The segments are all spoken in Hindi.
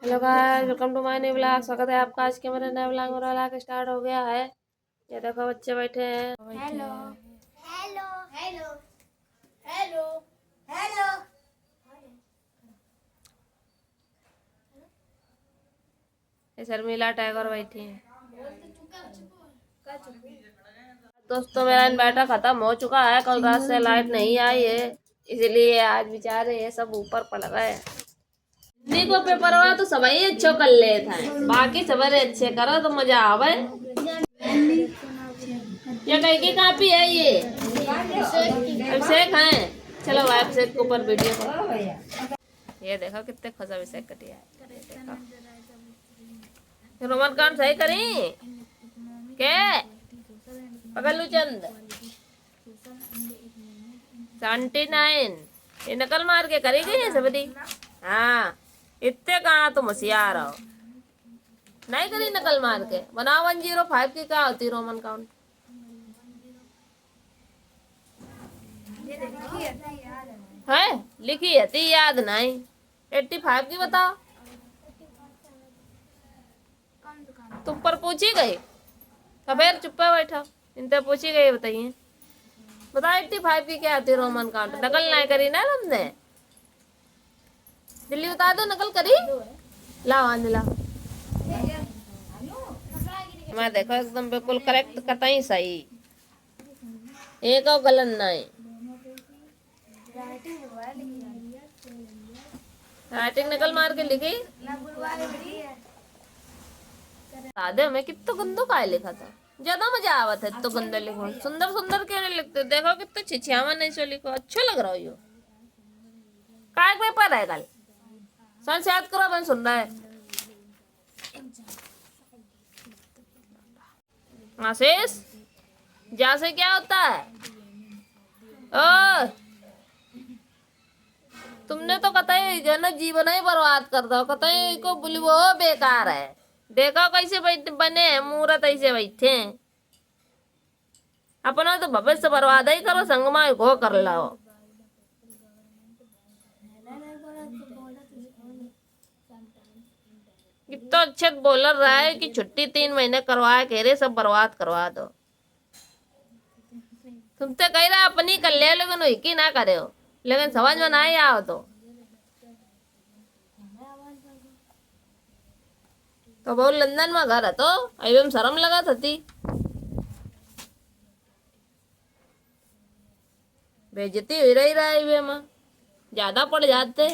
Hello guys, welcome to my new blog. स्वागत है आपका आज के मेरे नए ब्लॉग। मेरा ब्लॉग स्टार्ट हो गया है। ये देखो बच्चे बैठे हैं। Hello hello hello hello hello. ये शर्मिला टैगोर बैठी है। दोस्तों, मेरा इन्वर्टर खत्म हो चुका है। कल रात से लाइट नहीं आई है, इसलिए आज बेचारे ये सब ऊपर पड़ रहे हैं। हिंदी को पेपर हुआ तो सभी अच्छो कर लेते हैं, बाकी सवेरे अच्छे करो तो मजा आवे। ये कहीं की कॉपी है? ये अभिषेक है। चलो अभिषेक के ऊपर वीडियो करो। ये देखो कितने खुश अभिषेक कटिया है। रोमन कांड सही करी के पकड़ लू चंद 79। ये नकल मार के करी गई है सबदी। हाँ, इतने कहाँ तुम होशियार हो। नहीं करी नकल मार के। बनाओ 105 की क्या होती रोमन काउंट? है लिखी है याद नहीं। 85 की बताओ। तुम पर पूछी गई तो फिर चुप्पा बैठा। इनसे पूछी गई, बताइए बताओ 85 की क्या आती रोमन काउंट? नकल नहीं करी ना तुमने? दिल्ली बता दो नकल करी। लाओ आंध लाओ। मैं देखो एकदम बिल्कुल करेक्ट, कतई सही, एक और गलत नहीं। राइटिंग नकल मार के लिखी। दादे में कितना गंदो काय लिखा था। ज्यादा मजा आवत है तो गंदे लिखो। सुंदर सुंदर क्यों नहीं लिखते? देखो कितना छिछियावा नहीं सो लिखो। अच्छा लग रहा हो यो। काय पेपर है कल? सन याद करो, मैं सुन रहा है। आशीष जा से क्या होता है? ओ तुमने तो कतई जो ना जीवन ही बर्बाद कर दो। कतई को बोली वो बेकार है। देखो कैसे बने हैं मूर्त, ऐसे बैठे हैं। अपना तो भविष्य बर्बाद ही करो, संगमा घो कर लो। इतना अच्छे बॉलर रहा है कि छुट्टी 3 महीने करवाए, कह रहे सब बर्बाद करवा दो। तुम तो कह रहे अपनी कर ले, लेकिन ही ना करे हो। लेकिन समझ में नहीं आओ तो बहुत लंदन में घर है तो अभी शर्म लगा थी। बेइज्जती हो रही है में, ज्यादा पड़ जाते।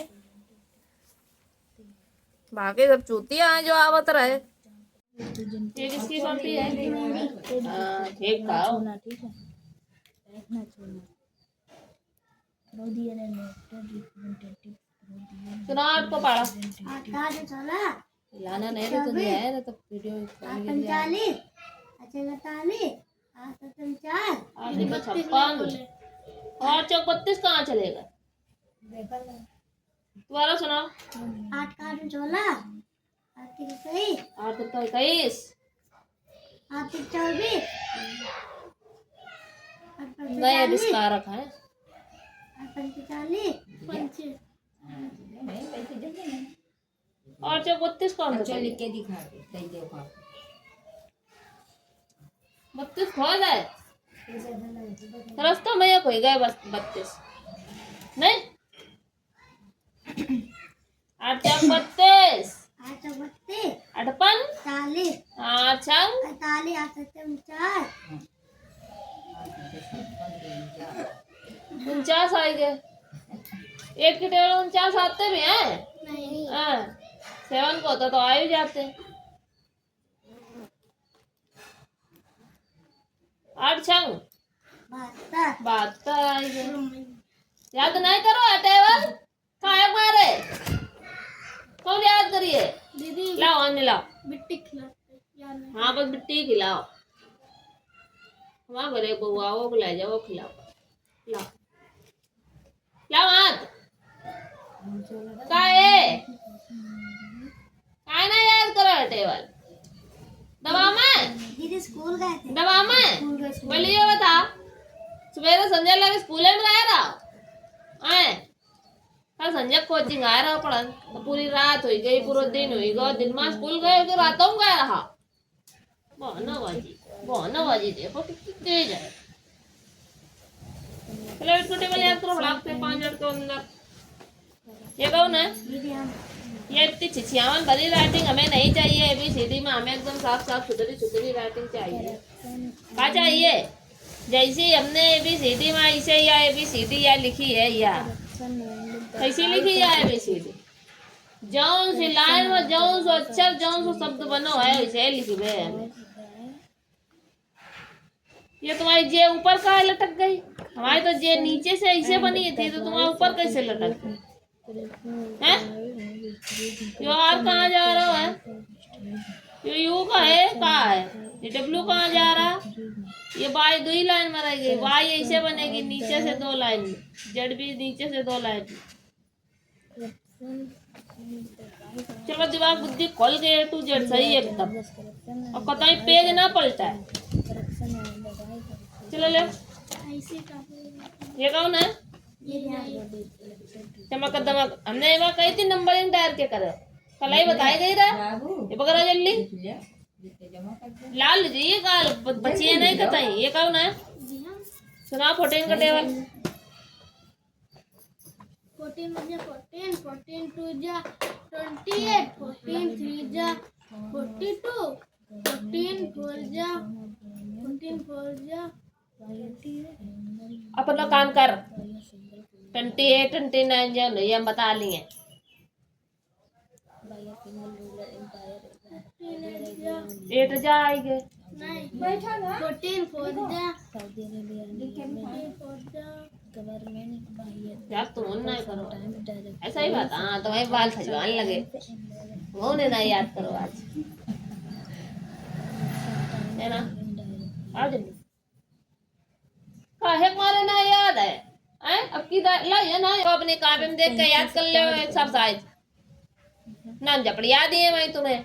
बाकी सब चूतिया हैं जो आवत रहे। ये किसकी कॉपी है? ठीक खाओ। सुना आपको पढ़ा लाना नहीं तो नहीं आया ना, तो वीडियो 56 और 54 कहाँ चलेगा? दोबारा सुनाओ। 8 का 16 8 21 8 तो 21 8 24 नए आविष्कारक है। 45 और 32 कौन? अच्छा लिख के दिखा दे। 32 खो जाए रास्ता में एक हो गए बस। 32 नहीं 8 32 अठपन 40 अच्छा 48 49 आई गए। एक की टेबल 49 आते भी हैं। नहीं 7 को होता तो आ ही जाते। 8 छंग 72 आई गए। याद नहीं करो टेबल काय मारे कौन याद करिए? दीदी लाओ अन्य लाओ। मिट्टी खिलाते हाँ बस मिट्टी खिलाओ। वहाँ घरे बुआ वो बुला जाओ, खिलाओ। लाओ लाओ हाथ काय काय ना याद करो टेबल। दवा में दीदी स्कूल गए थे। दवा में बोलिए बता। सवेरे संजय लगे स्कूल में रह रहा है। हाँ संजय कोचिंग आया रहा पढ़न तो पूरी रात हुई गई पूरा दिन हुई गया दिन में स्कूल गए तो रातों में गया रहा बहुत नवाजी देखो कितनी तेज है। चलो इसको टेबल याद करो फटाक से 5 मिनट के अंदर। ये कौन है? ये इतनी छिछियावन भरी राइटिंग हमें नहीं चाहिए। ABCD में हमें एकदम साफ साफ सुथरी सुथरी राइटिंग चाहिए। क्या चाहिए? जैसी हमने ABCD में ऐसे या ABCD या लिखी है या ऐसी लिखी या ABCD जौन सी लाइन में जौन सो अक्षर जौन सो शब्द बनो है वैसे लिखी हुए है। ये तुम्हारी जे ऊपर का लटक गई, हमारी तो जे नीचे से ऐसे बनी थी तो तुम्हारे ऊपर कैसे लटक गई है? यो आर कहाँ जा रहा है? ये यू का है कहाँ है? ये डब्ल्यू कहाँ जा रहा? ये वाई 2 लाइन में रहेगी। वाई ऐसे बनेगी नीचे से 2 लाइन में, जेड भी नीचे से 2 लाइन में। चलो दिमाग बुद्धि खोल के A to Z सही है एकदम और कतई पेज ना पलटा है। चलो ले ये कौन है? चमक दमक हमने वहाँ कही थी नंबरिंग डायर के करे कल ही बताई गई रहा। ये पकड़ो जल्दी लाल जी ये काल बचिए नहीं कतई। ये कौन है? सुना 14 का टेबल। 14 14 14 2 जा 28 14 3 जा 42 14 4 जा 14 4 जा अपना काम कर 28 29 जो नहीं हम बता लिए 8 जा आएंगे 14 4 जा यार तुम नहीं करो ऐसा ही बात। हाँ तुम्हारे बाल खजवाने लगे वो ने ना याद करो आज है ना। आओ जल्दी काहे मारे ना याद है अब की ला ये ना अपने कापी में देख के याद कर ले एक्सरसाइज नाम जपड़ याद ही है भाई तुम्हें।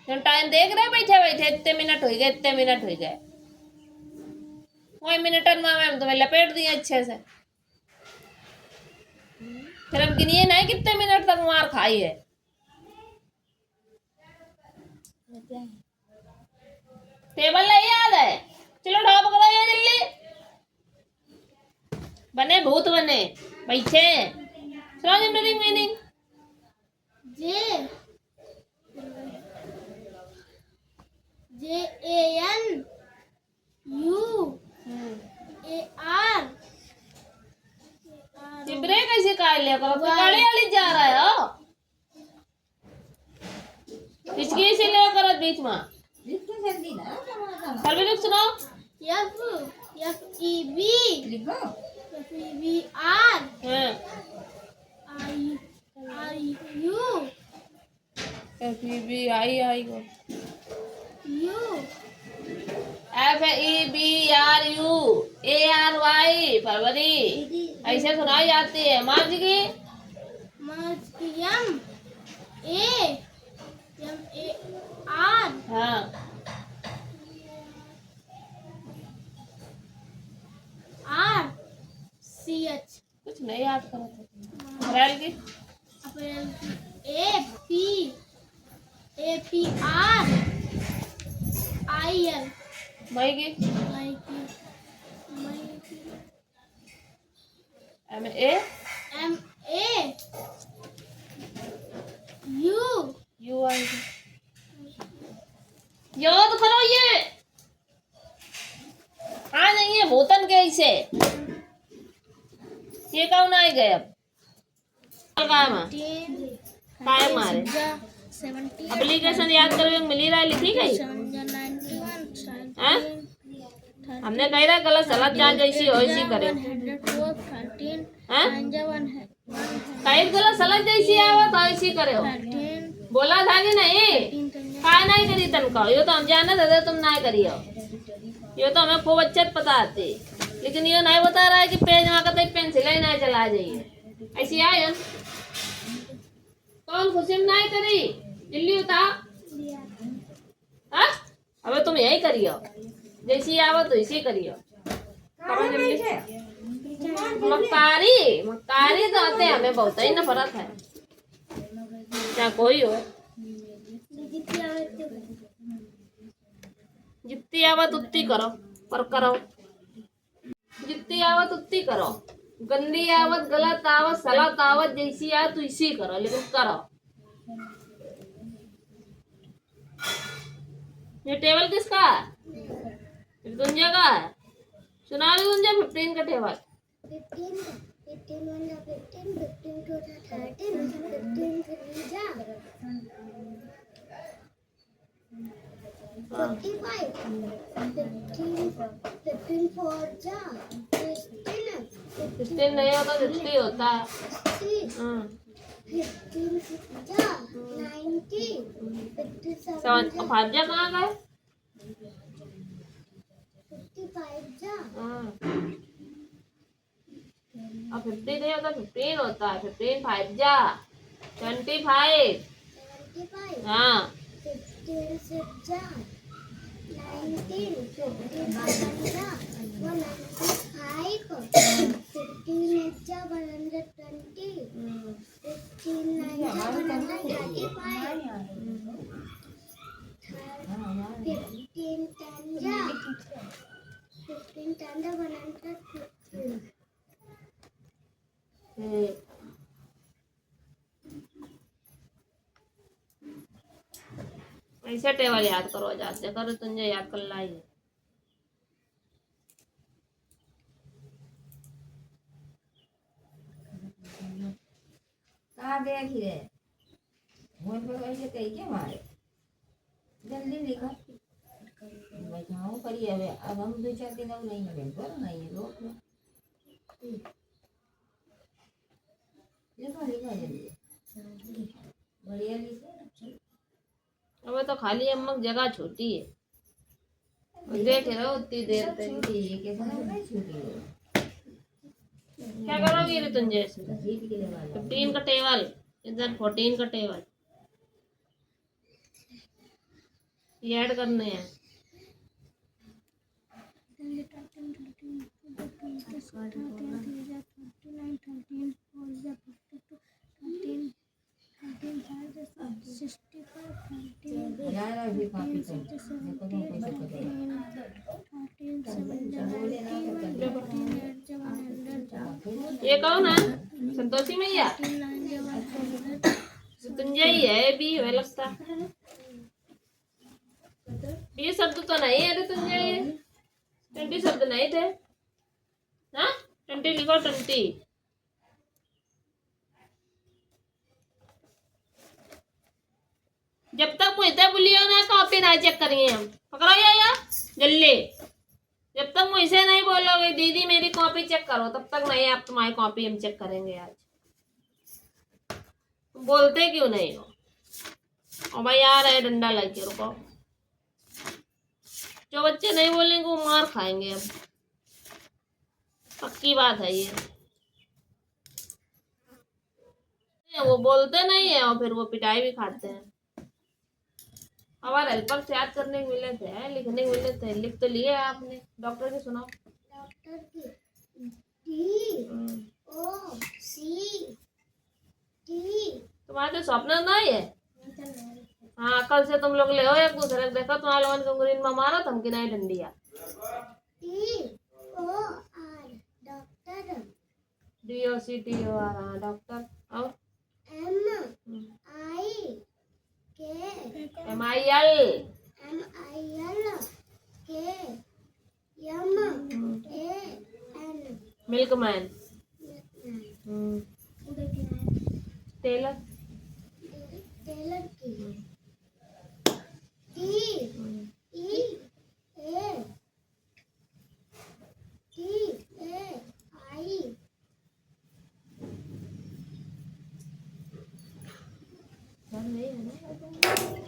टाइम देख रहे बैठे बैठे इतने मिनट हो गए इतने मिनट हो गए वही मिनट में मैम तुम्हें लपेट दिए अच्छे से। फिर हम गिनिए नहीं कितने मिनट तक मार खाई है। टेबल नहीं याद है? चलो ढाप करो ये जल्दी बने भूत बने बैठे। सुनाओ जनरल मीनिंग। JANUAR ये ब्रेक ऐसे काट लिया करो गाड़ी वाली जा रहा है हो इसकी से ले करो बीच में फिर भी लोग सुनाओ। FEBRU ARY फरवरी ऐसे सुनाई जाती है। मार्च की MAR हाँ RCH कुछ नहीं याद करो तो अप्रैल की APRIL मई की MA UI याद करो ये आ नहीं है भूतन के ऐसे ये कौन आए गए अब काय मारे एप्लीकेशन याद करो मिली रहा लिखी गई हैं? हमने कही रहा गलत सलत जा जैसी हो ऐसी करे हैं? कहीं गलत सलत जैसी आवा तो ऐसी करे हो बोला था कि नहीं काय नहीं करी तनका यो तो हम जाने थे तुम नहीं करी हो ये तो हमें खूब अच्छे पता आते लेकिन ये नहीं बता रहा है कि पेज में कतई पेंसिल ही नहीं चला जाइए ऐसी आए कौन खुशी में नहीं करी जल्दी बता। हाँ अबे तुम यही करियो जैसी आवत वैसी करियो करो जल्दी। मक्कारी तो आते हैं, हमें बहुत ही नफरत है। क्या कोई हो जितनी आवत उतनी करो, पर करो जितनी आवत उतनी करो। गंदी आवत, गलत आवत, सलत आवत, जैसी आवत तो इसी करो, लेकिन करो। ये टेबल किसका है? तुंजे का है। सुना भी तुंजे 15 का टेबल। 15 1 जा 15 15 2 जा 13 15 3 जा 45 15 4 जा 16 नहीं होता, 50 होता है। 15 6 जा 90 57 जा भाज्या कहाँ गए? 55 जा अब 50 नहीं होता, 15 होता है। 15 5 जा 25। 75 हाँ 15 6 जा 19 15 जा 195 15 8 जा 120 15 9 जा 135 15 10 जा 150 ऐसे टेबल याद करो, जाते करो तुझे याद कर लाई। कहाँ देख रे मोर पे ऐसे कही के मारे जल्दी लिखा बैठाओ करिए। अब हम 2-4 दिन और नहीं है पर नहीं है रोक लो। लिखा लिखा जल्दी बढ़िया लिखो। अब तो खाली अम्मक जगह छोटी है, देख रहे हो उतनी देर तक। छुट्टी है कैसे नहीं छुट्टी है। क्या करोगी रे तुझे? जीत के लिए वाला 15 का टेबल, इधर 14 का टेबल ये ऐड करने हैं। यार अभी कॉपी कर देखो तुम कैसे ये कौन है? संतोषी मैया तुझे ही है भी हमें लगता। ये शब्द तो नहीं है रे तुझे, ये 20 शब्द नहीं थे ना। 20 लिखो 20। जब तक मुझसे बोलियो ना कॉपी ना चेक करेंगे हम। पकड़ो या जल्दी। जब तक मुझसे नहीं बोलोगे दीदी मेरी कॉपी चेक करो, तब तक नहीं आप तुम्हारी कॉपी हम चेक करेंगे आज। बोलते क्यों नहीं हो? और भाई यार है डंडा लगे, रुको। जो बच्चे नहीं बोलेंगे वो मार खाएंगे अब, पक्की बात है ये। वो बोलते नहीं है और फिर वो पिटाई भी खाते हैं। हमारे हेल्पर से याद करने को मिले थे, लिखने को मिले थे। लिख तो लिए आपने। डॉक्टर की सुनाओ। डॉक्टर की DOCT। तुम्हारे तो स्वप्न नहीं है? हाँ कल से तुम लोग ले हो एक दूसरे को। देखो तुम्हारे लोगों को अंग्रेजी में मारा तुम की नहीं डंडिया। डॉक्टर DOCTOR हाँ डॉक्टर। और MIL मिल्कमैन। टेलर की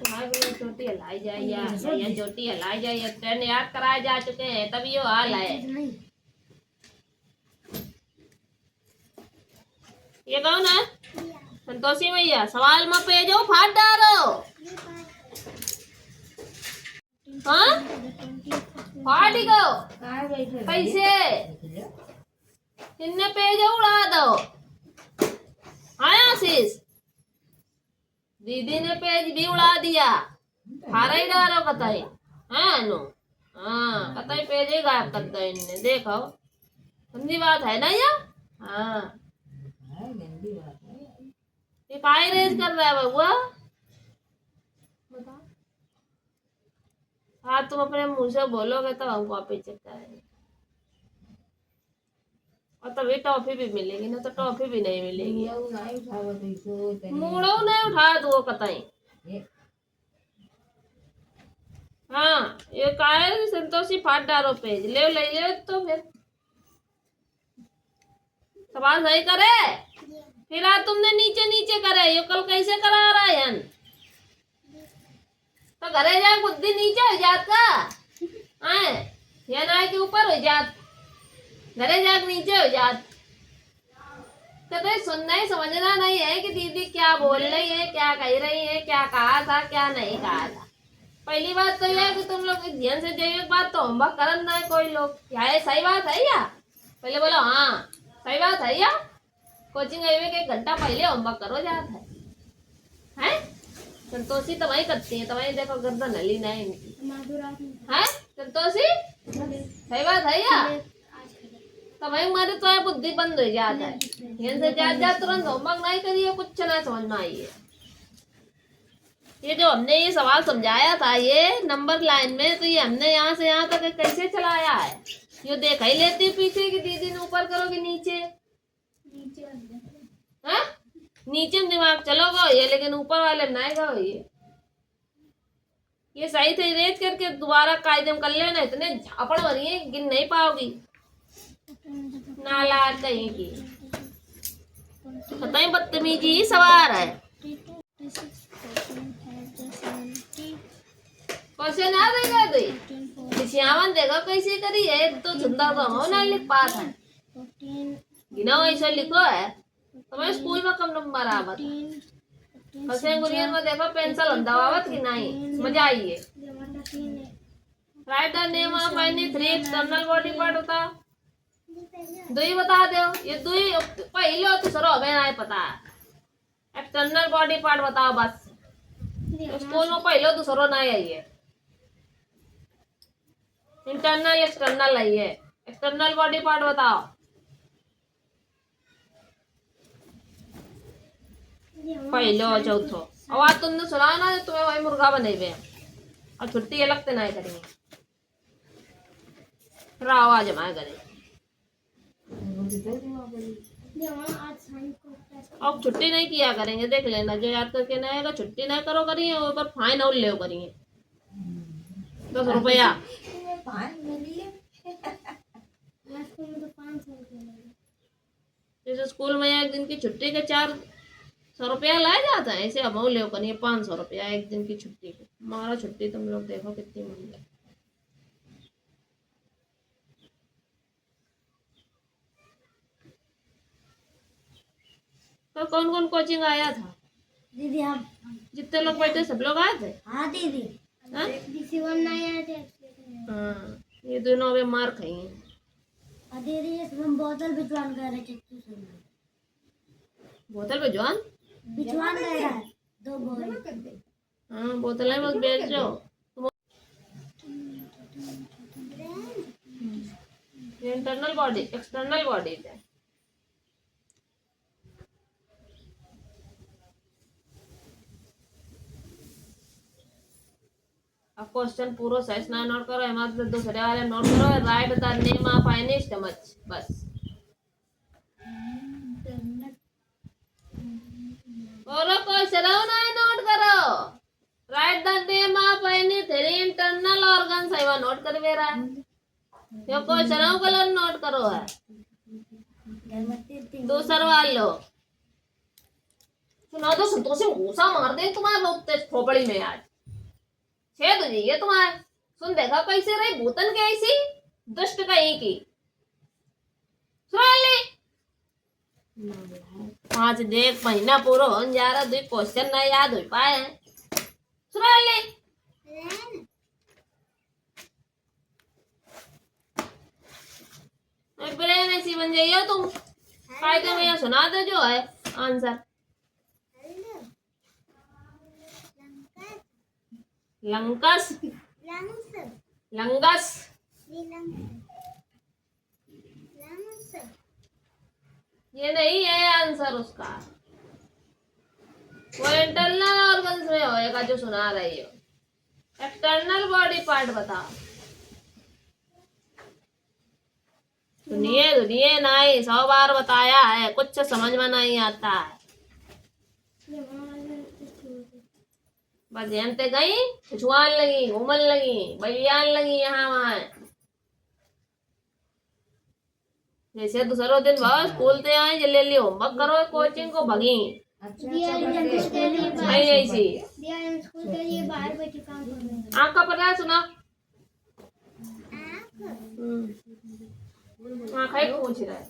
तुम्हारी चोटी हलाई जाए या चोटी हलाई जाए, ट्रेन याद कराए जा चुके हैं तभी ये हाल है। ये कौन है? संतोषी मैया। सवाल में पेजो फाड़ डालो। हाँ फाड़ गो कहाँ बैठे कैसे? इनने पेज उड़ा दो। हाँ आशीष, दीदी ने पेज भी उड़ा दिया। हारा ही डारो कतई। हाँ नो, हाँ कतई पेज ही गायब कर दो इनने। देखो गंदी बात है ना ये। हाँ गंदी बात है। ये काहे रेज कर रहा है बबुआ? बताओ। हाँ तुम अपने मुंह से बोलोगे तो हम कॉपी चेक करेंगे। और तभी टॉफी भी मिलेगी, ना तो टॉफी भी नहीं मिलेगी। मूड़ो नहीं उठा दो कतई। हाँ ये काहे संतोषी फाट डालो पेज। ले ले तो फिर सवाल सही करे। फिर आज तुमने नीचे नीचे करे, ये कल कैसे करा रहा है? तो घरे जा बुद्धि नीचे हो जात का आए, या ना के ऊपर हो जात। घरे जा नीचे हो जात। तो सुनना ही समझना नहीं है कि दीदी क्या बोल रही है, क्या कह रही है, क्या कहा था, क्या नहीं कहा था। पहली बात तो यह है कि तुम लोग ध्यान से जाइए। बात तो होमवर्क करन ना है कोई लोग। क्या ये सही बात है या? पहले बोलो हाँ सही बात है या? कोचिंग आए हुए 1 घंटा पहले होमवर्क करो जात है? संतोषी तो वही करती है। तो वही देखो गर्दन हली नहीं इनकी है। संतोषी सही बात है या? तो वही हमारे तो है बुद्धि बंद हो जाता है। ध्यान से जा तुरंत होमवर्क नहीं करिए, कुछ ना समझ में आइए। ये जो हमने ये सवाल समझाया था ये नंबर लाइन में, तो ये हमने यहाँ से यहाँ तक कैसे चलाया है? ये देखा ही लेती पीछे कि दीदी ने ऊपर करो कि नीचे। हाँ नीचे में दिमाग चलोगा ये, लेकिन ऊपर वाले नहीं गो ये सही थे। रेज करके दोबारा कायदे में कर लेना। इतने झापड़ भरी है गिन नहीं पाओगी। नाला कहीं की पता ही बदतमीजी ही सवार है। क्वेश्चन आ गई गई श्यामन देखो कैसे करी है। तो सुंदर तो हो ना लिख पाता है। गिना ऐसा लिखो है तुम्हें स्कूल में कम नंबर आवत। हसन गुरियन में देखो पेंसिल दबावत कि नहीं। मजा आई है। Right the name of any 3 external body part होता। दुई बता दो। ये दुई पहले और दूसरा हमें नहीं पता है। एक्सटर्नल बॉडी पार्ट बताओ बस। स्कूल में पहले दूसरा नहीं आई है। इंटरनल एक्सटर्नल आई है। एक्सटर्नल बॉडी पार्ट बताओ। पहले और चौथो। और आज तुमने सुना ना तुम्हें वही मुर्गा बनेबे और छुट्टी अलग से नहीं करेंगे। फिर आवाज हमारे घरे अब छुट्टी नहीं किया करेंगे। देख लेना जो याद करके नहीं आएगा छुट्टी नहीं करो करिए। ऊपर फाइन और ले करिए 10 रुपया। जैसे स्कूल में 1 दिन की छुट्टी के 400 रुपया लाया जाता है, ऐसे अब ले करिए 500 रुपया 1 दिन की छुट्टी के। हमारा छुट्टी तुम लोग देखो कितनी मिल है। तो कौन कौन कोचिंग आया था दीदी? हम जितने लोग बैठे सब लोग आए थे। हाँ दीदी। हाँ? नहीं आए थे। हाँ ये दोनों में मार खाई हैं। दीदी हम बोतल भिजवान कर रहे थे। बोतल पे जवान भिजवान कर रहा है 2 बोतल। हाँ बोतल है बस बेच जाओ। इंटरनल बॉडी एक्सटर्नल बॉडी है। अब क्वेश्चन पूरा सही ना नोट करो। हमारे दूसरे वाले नोट करो। Right the name of any stomach बस। बोलो क्वेश्चन नहीं नोट करो। Right the name of any 3 internal organs है वो नोट कर दे रहा है। ये क्वेश्चन कलर नोट करो है। दूसरा वालो सुना दो। संतोषी घूसा मार दे तुम्हारे खोपड़ी में आज। छेद जी ये तुम्हारे। सुन देखा कैसे रही भूतन के ऐसी दुष्ट कहीं की। सुन ले 5 देख महीना पूरा हो जा रहा। 2 क्वेश्चन नहीं याद हो पाए हैं। सुन ले ब्रेन ऐसी बन जाइए तुम। कायदे में ये सुना दे जो है आंसर। लंकस, लंगस, ये नहीं है आंसर उसका। वो इंटरनल ऑर्गन्स में होएगा जो सुना रही हो। एक्सटर्नल बॉडी पार्ट बता। सुनिए सुनिए नहीं, 100 बार बताया है, कुछ समझ में नहीं आता है। बस जानते गई, छुआन लगी, घूमन लगी, बलियान लगी यहाँ वहाँ। जैसे दूसरो दिन बस स्कूल से आए जल्दी होमवर्क करो, कोचिंग को भगी। नहीं ऐसी आँख का पता है सुना। आँख है पूछ रहा है।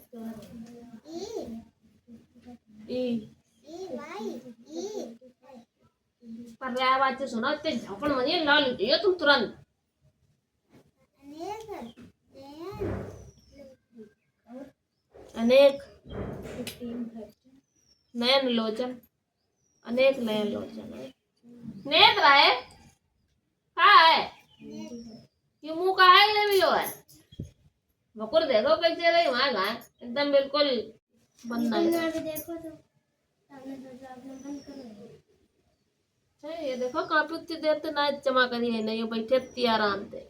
पर रहा बात सुना, इतने झापड़ मजे ला लीजिए तुम तुरंत। अनेक नयन लोचन, अनेक नयन लोचन नेत्र है। का है ये मुंह का है ले भी लो है। बकुर देखो कैसे रही वहां गाय एकदम बिल्कुल बंद है। ये देखो काफी उतनी देर तो ना जमा करी है, नहीं बैठे इतनी आराम से।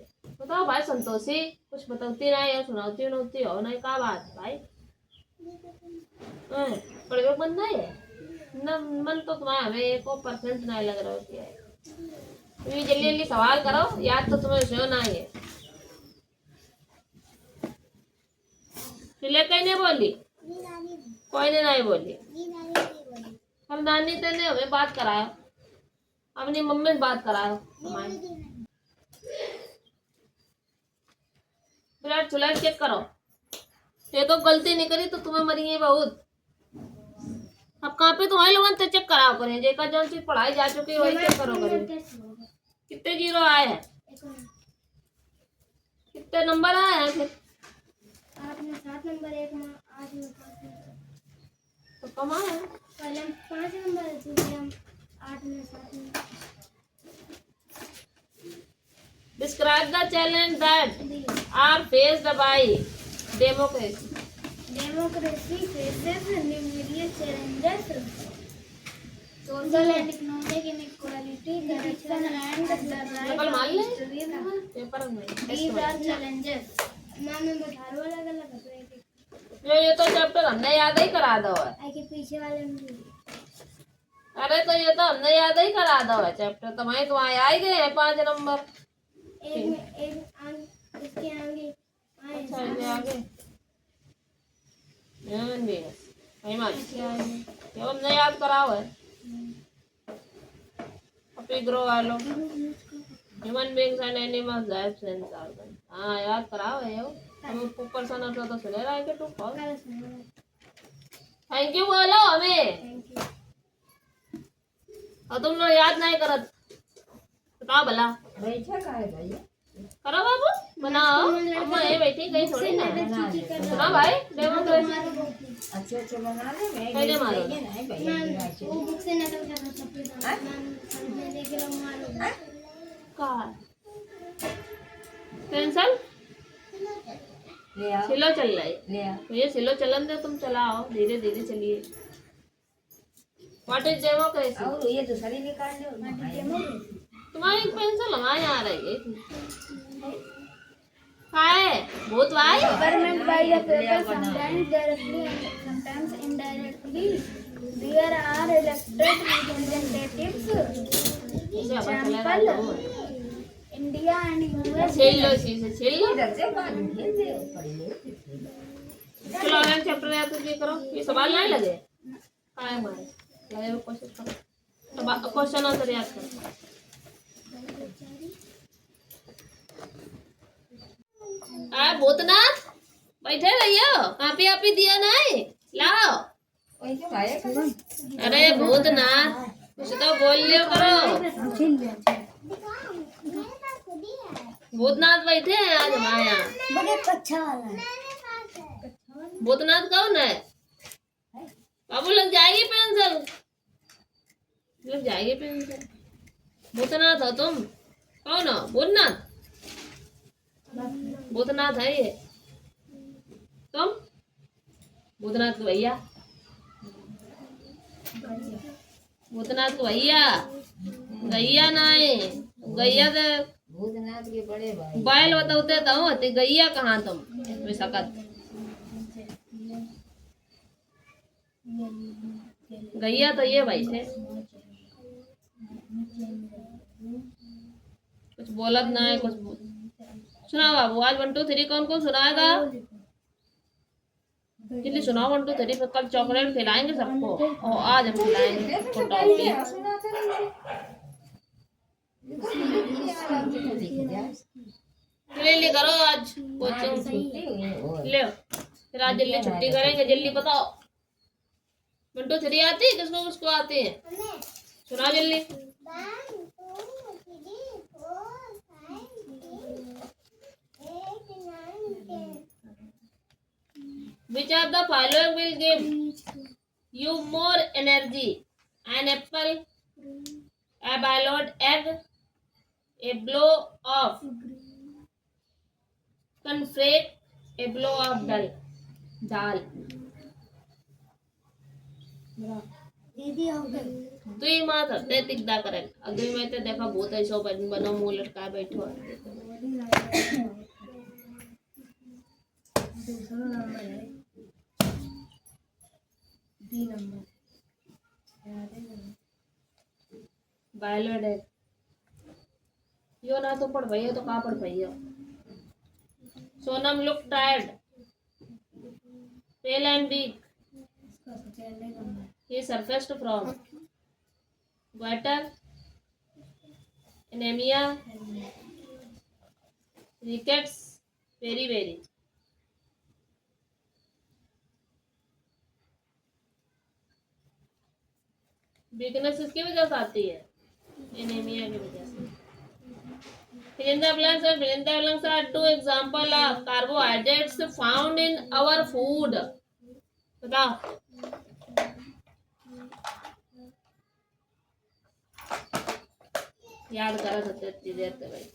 बताओ भाई संतोषी, कुछ बताती नहीं है, सुनाती नौती हो नहीं, का बात भाई। पढ़े बंद नहीं है न, मन तो तुम्हारा हमें 1% नहीं लग रहा है। जल्दी जल्दी सवाल करो, याद तो तुम्हें क्यों नहीं है। सिले कहीं नहीं बोली, कोई ने नहीं बोली। हम नानी तेने हमें बात कराया, अपनी मम्मी से बात कराया हमारी। ब्लड फ्लड चेक करो। ये तो गलती नहीं करी तो तुम्हें मरिए बहुत। अब कहाँ पे तुम्हारे लोगों ने चेक कराओ करें, जेका जो चीज पढ़ाई जा चुकी है वही चेक करो करें। कितने 0 आए हैं, कितने नंबर आए हैं फिर? 8 में 7 नंबर, 1 में 8 में 5 नंबर। तो कम आए हैं। पहले 5 नंबर, दूसरे हम 8 में 7 number. Describe the challenge that are faced by democracy. Democracy faces numerous challenges: social and economic inequality, corruption, and the नकल मान ले right to पेपर में। these are challenges. मैंने बता रहा अलग अलग है। ये तो चैप्टर हमने याद ही करा दो है। आई के पीछे वाले में अरे तो ये तो हमने याद ही करा दो है चैप्टर। तुम्हारे आ ही गए हैं 5 नंबर। एक में इसके आगे आए। अच्छा ये आगे ध्यान दे भाई मार ये हमने याद कराओ है। अपनी ग्रो वालों human beings and animals that sense organ. हाँ याद कराओ है। यो हम ऊपर से ना तो सुने रहा है कि तू कौन। थैंक यू बोलो हमें। और तुम लोग याद नहीं करत बताओ भला। बैठा का है भाई, करो बाबू बनाओ। अम्मा ये बैठी कहीं थोड़ी ना। हाँ भाई डेमोक्रेसी अच्छे अच्छे बना ले। मैं पहले मारो। नहीं भैया वो बुक से नकल कर रहा था। देख लो मारो कार पेंसिल ले आओ, सिलो चल रहा है। ले आओ। तो ये सिलो चलन दे, तुम चलाओ धीरे धीरे चलिए। What is democracy? और ये तो सारी निकाल लो। तुम्हारी पेंसिल हमारे यहाँ रही है। क्या है भूत भाई? government by the people, sometimes directly and sometimes indirectly. There are elected representatives. Example: India and US. छेल लो इसी से छेल लो। इधर से बात खेल दे पड़ी। चलो अगला चैप्टर याद तो ये करो। ये सवाल नहीं लगे काय हमारे लगे कोशिश करो। क्वेश्चन आंसर याद करो। भूतनाथ बैठे रहियो, कापी आपी दिया नहीं लाओ। वही तो आया। अरे भूतनाथ कुछ तो बोल लियो करो। भूतनाथ बैठे हैं आज हमारे यहाँ। बड़े अच्छा वाला है। भूतनाथ कौन है? बाबू लग जाएगी पेंसिल, लग जाएगी पेंसिल। भूतनाथ हो तुम? कौन हो? भूतनाथ? भूतनाथ है ये तुम? भूतनाथ के भैया, भूतनाथ के भैया, गैया नहीं, गैया तो भूतनाथ के बड़े भाई। बैल बताते तो ते गैया कहाँ तुम? वे सकत गैया तो ये भाई थे। कुछ बोलत ना है कुछ सुना बाबू। आज 1 2 3 कौन कौन सुनाएगा? जल्दी सुनाओ 1 2 3। फिर कल चॉकलेट खिलाएंगे सबको और आज हम खिलाएंगे सबको टॉफी। जल्दी करो आज कोचिंग ले। फिर आज जल्दी छुट्टी करेंगे। जल्दी बताओ 1 2 3 आती है किसको किसको आती है? सुना जल्दी। Which of the following will give you more energy? An apple, a boiled egg, a blow of cornflake, a blow of dal. दुई मात हते तिकदा करे। अगली में ते देखा बहुत ऐसा बनो मुंह लटका बैठो है। बायलड है यो ना तो पढ़ भैया तो कहाँ पढ़ भैया। Sonam look tired, pale and weak, he surfaced from goiter, anemia, rickets, beriberi। Weakness किसकी वजह से आती है? एनीमिया की वजह से। fill in the blanks are two example of carbohydrates found in our food। बताओ। याद करा सकते इतनी देर तक भाई।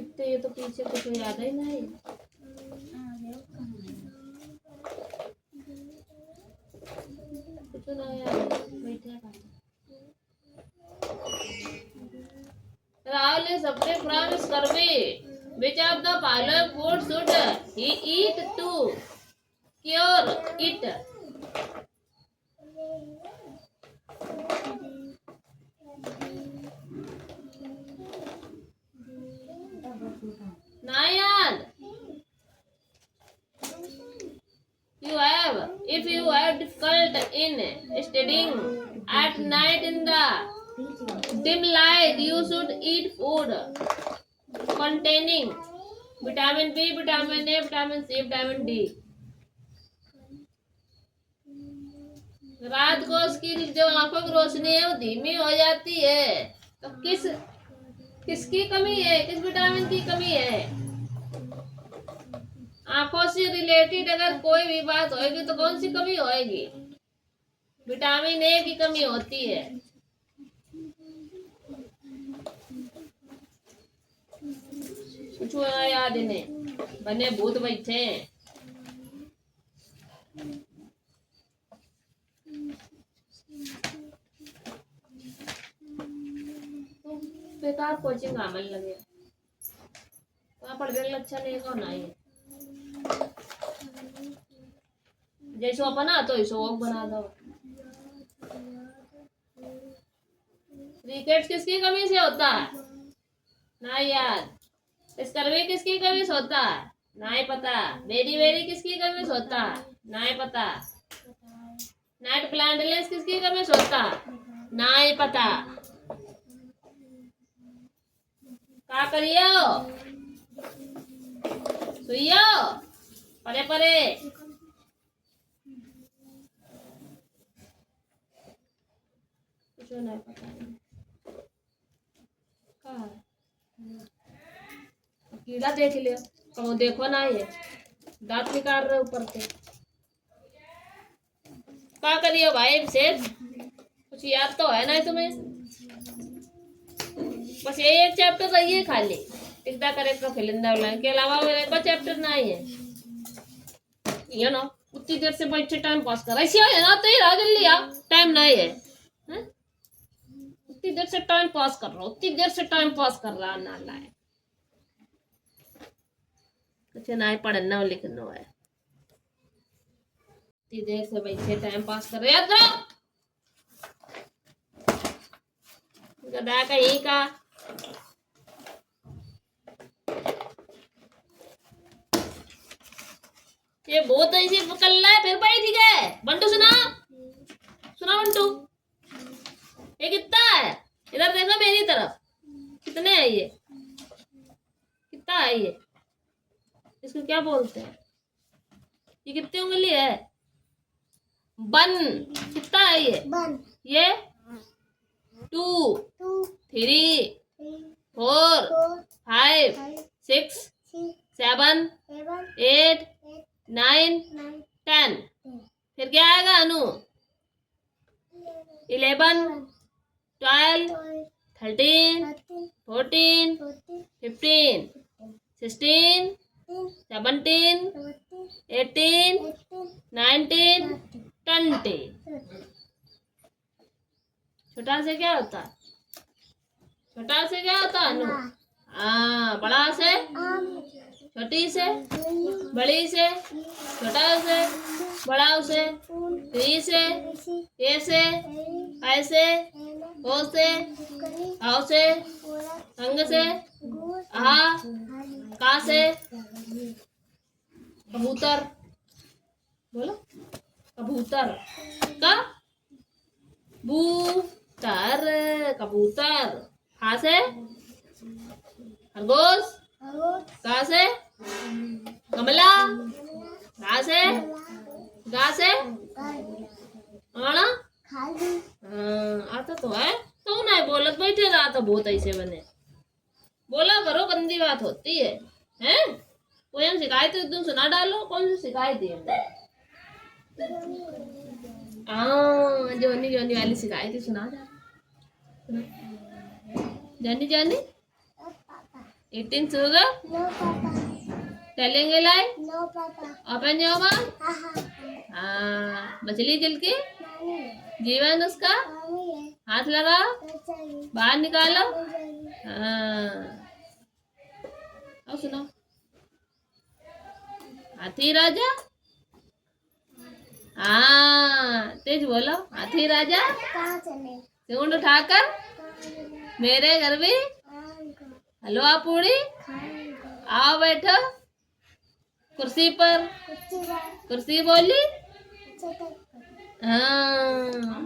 इतने ये तो पीछे कुछ याद ही नहीं। कुछ ना याद बैठे Rahul is suffering from scurvy. Which of the following food should he eat to cure it? Nayan, if you have difficult in studying at night in the dim light, you should eat food containing vitamin B, vitamin A, vitamin C, vitamin D। रात को उसकी जो आंखों की रोशनी है वो धीमी हो जाती है तो किसकी कमी है? किस विटामिन की कमी है? आंखों से रिलेटेड अगर कोई भी बात होगी तो कौन सी कमी होएगी? विटामिन ए की कमी होती है। कुछ याद इन्हें बने भूत बैठे हैं। बेकार कोचिंग आमल लगे वहाँ पढ़ गए अच्छा नहीं को ना है जैसो अपना तो इसो बना दो। रिकेट्स किसकी कमी से होता है? ना याद। स्कर्वी किसकी कमी से होता है? ना ही पता। बेरी बेरी किसकी कमी से होता है? ना ही पता। नाइट प्लांटलेस किसकी कमी से होता है? ना ही पता। क्या करियो? सुइयो परे परे। कुछ नहीं पता। कीड़ा देख लियो, कहो देखो ना ये दांत निकाल रहे ऊपर से। क्या करियो भाई शेष, कुछ याद तो है ना तुम्हें? बस ये एक चैप्टर रही है खाली, इतना करे का फिलिंदा वाला के अलावा मेरे को चैप्टर ना ही है। ये ना उतनी देर से बैठे टाइम पास कर ऐसे है ना, तो ये राह जल्दी आ, टाइम नहीं है, हैं? उतनी देर से टाइम पास कर रहा, उतनी देर से टाइम पास कर रहा ना लाए कुछ ना ही पढ़ना और लिखना है। इतनी देर से बैठे टाइम पास कर रहे, याद रहो गधा कहीं का। ये बहुत ऐसी पकड़ है, फिर बैठ गए। बंटू सुना, सुना बंटू, ये कितना है? इधर देखो मेरी तरफ, कितने है ये? कितना है ये? इसको क्या बोलते हैं? ये कितनी उंगली है? वन। कितना है ये? ये 2 3 4 5 6 7 8 9 10। फिर क्या आएगा अनु? 11 12 13 14 15 16 17 18 19 20। छोटा से क्या होता है? छोटा से क्या होता है अनु? हाँ, बड़ा से छोटी से, बड़ी से छोटा से, बड़ा से, री से, ए से, ऐसे, ओ से, आओ से, अंग से, आ, का से, कबूतर बोलो, कबूतर का, बूतर, कबूतर। हा से खरगोश, का से कमला, गा से आना। आता तो है, तो ना बोलत बैठे रहा तो बहुत ऐसे बने। बोला करो, गंदी बात होती है, हैं? कोई हम शिकायत तुम सुना डालो, कौन सी शिकायत है? हाँ, जोनी जोनी वाली शिकायत ही सुना जा। जानी जानी 18 sugar telling a lie, open your mouth। हाँ, मछली जल के जीवन उसका, हाथ लगाओ, बाहर निकालो। हाँ, अब सुनो, हाथी राजा। हाँ, तेज बोलो, हाथी राजा सूंड उठाकर मेरे घर में हलवा पूड़ी, आओ बैठो कुर्सी पर। कुर्सी बोली, हाँ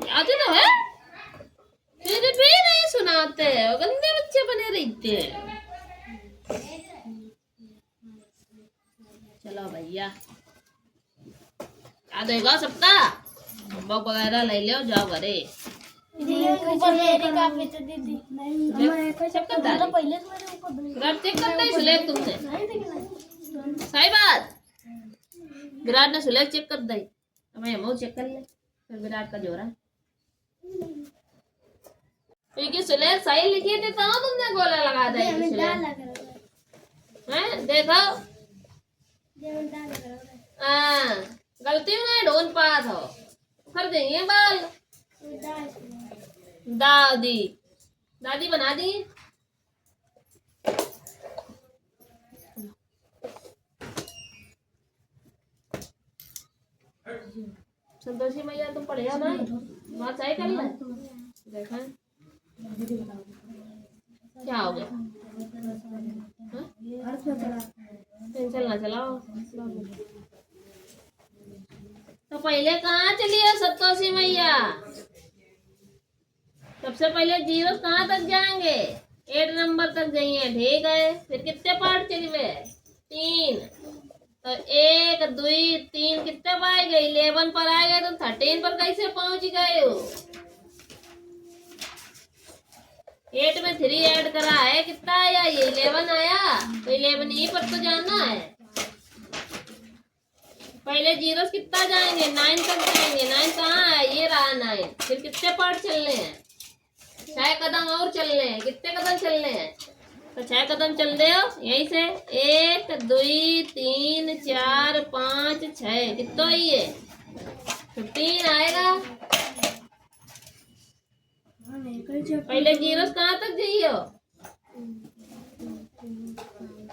आते तो है, फिर भी नहीं सुनाते, गंदे बच्चे बने रहते हैं। चलो भैया, याद होगा सबका? होमवर्क वगैरह ले लो, जाओ घरे। चेक करना है सुलेख तुमसे, सही बात। विराट ने सुलेख चेक कर दी, हमें हम चेक कर ले, फिर विराट का जोरा। क्योंकि सुलेख सही लिखी थी तो तुमने गोला लगा दी। हैं देखो, हाँ गलती में ढोल पास हो, कर देंगे बाल। दादी दादी बना दी। संतोषी मैया तुम पढ़े ना, बात सही कर ले। देखा क्या हो गया? टेंशन ना चलाओ। तो पहले कहाँ चली है संतोषी मैया? सबसे पहले 0 कहाँ तक जाएंगे? 8 नंबर तक जाइए, ठीक है। फिर कितने पार्ट चलिए? 3। तो 1 2 3 कितने पाए गए? 11 पर आ गए, तो 13 पर कैसे पहुंच गए हो? 8 में 3 ऐड करा है, कितना आया ये? 11 आया। तो 11 ही पर तो जाना है। पहले जीरो कितना जाएंगे? 9 तक जाएंगे। 9 कहाँ है? ये रहा 9। फिर कितने पार्ट चलने हैं? 6 कदम और चलने हैं। कितने कदम चलने हैं? तो 6 कदम चल रहे हो यहीं से। 1 2 3 4 5 6। कितना है ये? 15 आएगा। पहले जीरो कहाँ तक जाइयो?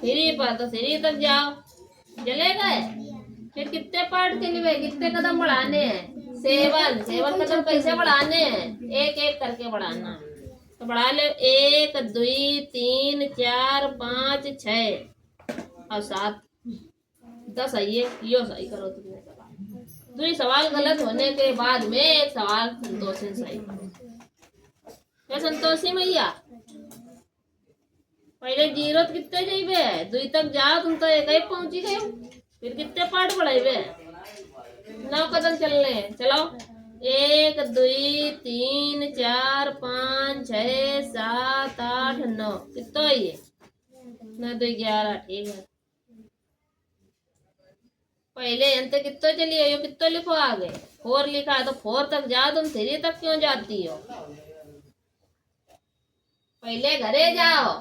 3 पर, तो 3 तक जाओ, चले गए। फिर कितने पार्ट के लिए कितने कदम बढ़ाने हैं? 7 कदम कैसे बढ़ाने हैं? एक एक करके बढ़ाना। तो बढ़ा ले। 1 2 3 4 5 6 और 7 10 आइए। यो सही करो तुमने सवाल। 2 सवाल गलत होने के बाद में एक सवाल संतोषी सही करो। क्या संतोषी मैया? पहले जीरो कितने जाइबे? 2 तक जाओ, तुम तो एक ही पहुंची गए। फिर कितने पार्ट बढ़ाइबे? 9 कदम चलने। चलो 1 2 3 4 5 6 7 8 9। कितना है ये? 9 2 11। ठीक है। पहले अंत कितना चलिए? यो कितना लिखो आगे? 4 लिखा है, तो 4 तक जाओ। तुम 3 तक क्यों जाती हो? पहले घरे जाओ,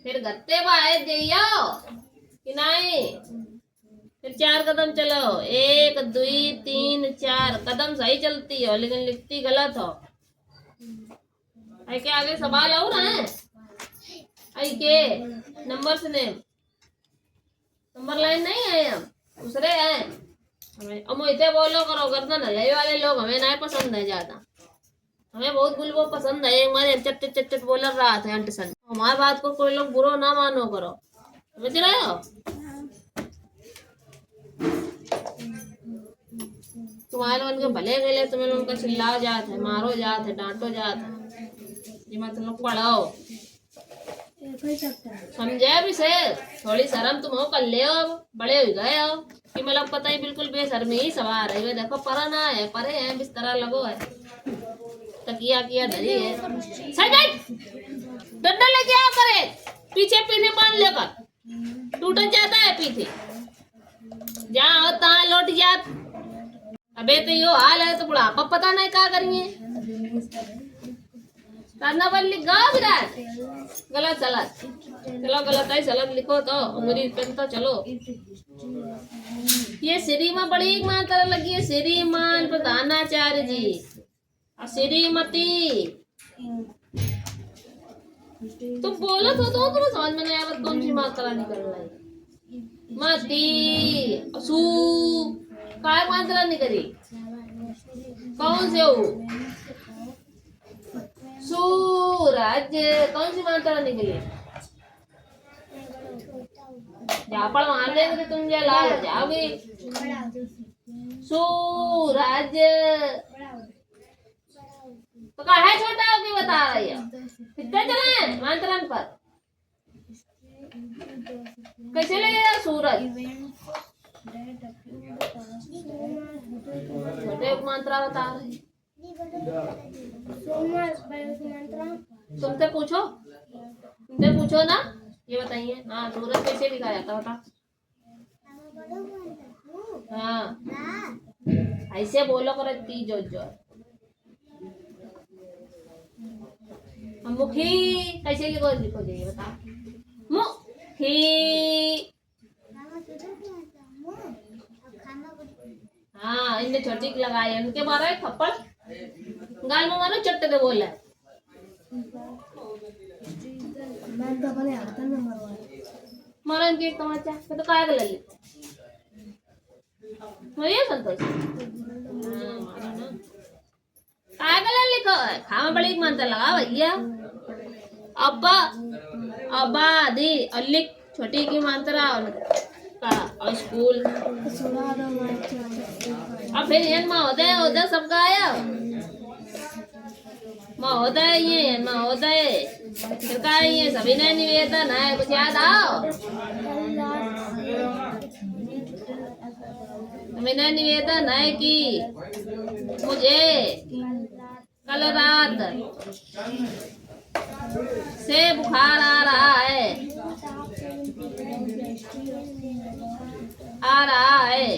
फिर गत्ते बाहर जाइयो कि नहीं? फिर 4 कदम चलो। 1 2 3 4 कदम सही चलती हो, लेकिन लिखती गलत हो। आई के आगे सवाल और है? आई के नंबर से नेम नंबर लाइन नहीं है, हम दूसरे हैं। हम इतने बोलो करो, गर्दन हलाई वाले लोग हमें नहीं पसंद है ज्यादा। हमें बहुत बुलबो पसंद है। हमारे चट चट चट बोल रहा था अंटसन। हमारी बात को कोई लोग बुरा ना मानो करो, समझ रहे हो? तुम्हारे मन के भले गले तुम्हें उनका चिल्लाओ जात है, मारो जात है, डांटो जात है। ये मत लोग पढ़ाओ, समझे भी से? थोड़ी शर्म तुम हो कर ले। अब बड़े हो गए हो कि मतलब पता ही बिल्कुल बेशर्मी ही सवार है। देखो परा ना है, परे है, बिस्तरा लगो है, तकिया किया धरी है। डंडा लेके आओ करे, पीछे पीछे बांध लेकर टूट जाता है पीछे। जहाँ हो तहाँ लौट जात। अबे तो यो हाल है तो बुढ़ापा पता नहीं क्या करेंगे। करना पर लिख गाओ विराट। गलत सलत चलो, गलत है सलत लिखो तो उंगली पेन तो चलो। ये श्रीमान बड़ी एक मात्रा लगी है। श्रीमान प्रधानाचार्य जी और श्रीमती। तुम बोलो तो तुम्हें समझ में नहीं आया कौन सी मात्रा निकल रही है। मती सू काय मात्रा निकली? कौन से हो? सूरज कौन सी मात्रा निकली? झापड़ मार देंगे तो तुम जो लाल हो जाओगे। सूरज तो कहा है छोटा हो कि बता रही है? कितने चले हैं मात्रन पर? कैसे लगेगा सूरज? छोटे मात्रा बता रहे। तुमसे पूछो ना, ये बताइए। हाँ सूरज कैसे लिखा जाता बता? हाँ ऐसे बोलो करो ती जो मुखी कैसे लिखो ये बता? मुखी। हाँ इनने छोटी लगाई है, उनके मारा है थप्पड़ गाल में मारो चट्टे दे बोला। मारो इनके तमाचा तो काय गला लिखो ये संतोष। काय गला लिखो खामा बड़ी मानता लगा भैया। अब्बा अब्बा दी और लिख छोटी की मात्रा का और स्कूल। अब फिर ये महोदय सब गाया महोदय ये महोदय फिर का ये सभी ने निवेदन है कुछ याद आओ? मेरा निवेदन है कि मुझे कल रात से बुखार आ रहा है, आ रहा है।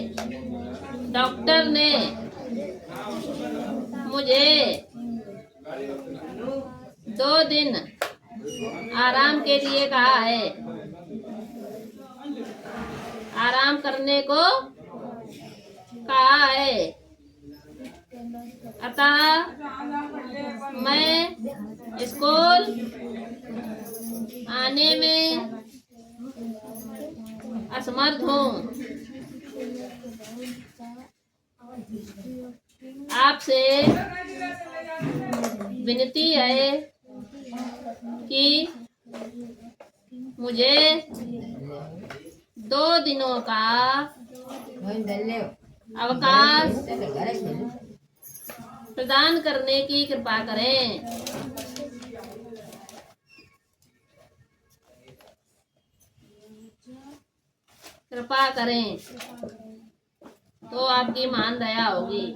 डॉक्टर ने मुझे 2 दिन आराम के लिए कहा है, आराम करने को कहा है। अतः मैं स्कूल आने में असमर्थ हूँ। आपसे विनती है कि मुझे 2 दिनों का अवकाश प्रदान करने की कृपा करें। कृपा करें तो आपकी महान दया होगी।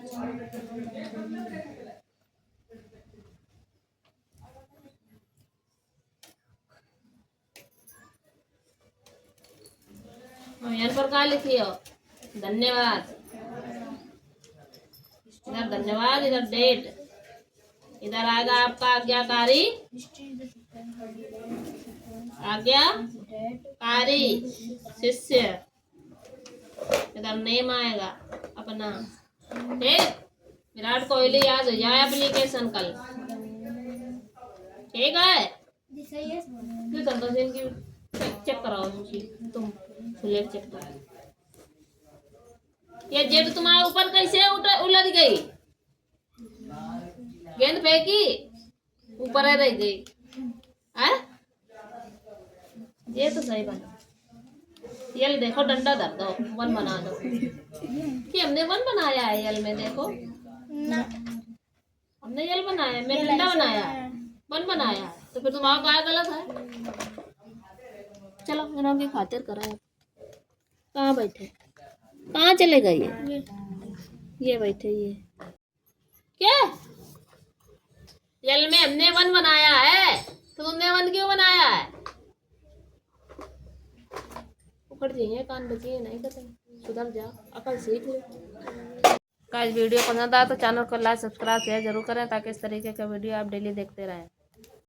यहाँ पर क्या लिखी हो? धन्यवाद। इधर धन्यवाद, इधर डेट, इधर आएगा आपका आज्ञाकारी, आज्ञाकारी शिष्य, इधर नेम आएगा अपना। ठीक, विराट कोहली आज हो जाए एप्लीकेशन कल। ठीक है, क्यों संतोष इनकी चेक कराओ, इनकी तुम स्लेट चेक करो। ये जेट तुम्हारे ऊपर कैसे उलट गई? गेंद फेंकी ऊपर रह गई है। ये तो सही बना। यल देखो, डंडा धर दो, 1 बना दो कि हमने 1 बनाया है। यल में देखो, हमने यल बनाया, मैं डंडा बनाया है, 1 बनाया है, तो फिर तुम्हारा क्या गलत है? चलो इन्हों की खातिर करा। कहाँ बैठे, कहाँ चले गए? ये बैठे, ये क्या यल में हमने 1 बनाया है, तो तुमने 1 क्यों बनाया है? पकड़ जाइए, कान बचिए नहीं करते, सुधर जा, अकल सीख ले। गाइस वीडियो पसंद आया तो चैनल को लाइक सब्सक्राइब शेयर जरूर करें, ताकि इस तरीके का वीडियो आप डेली देखते रहें।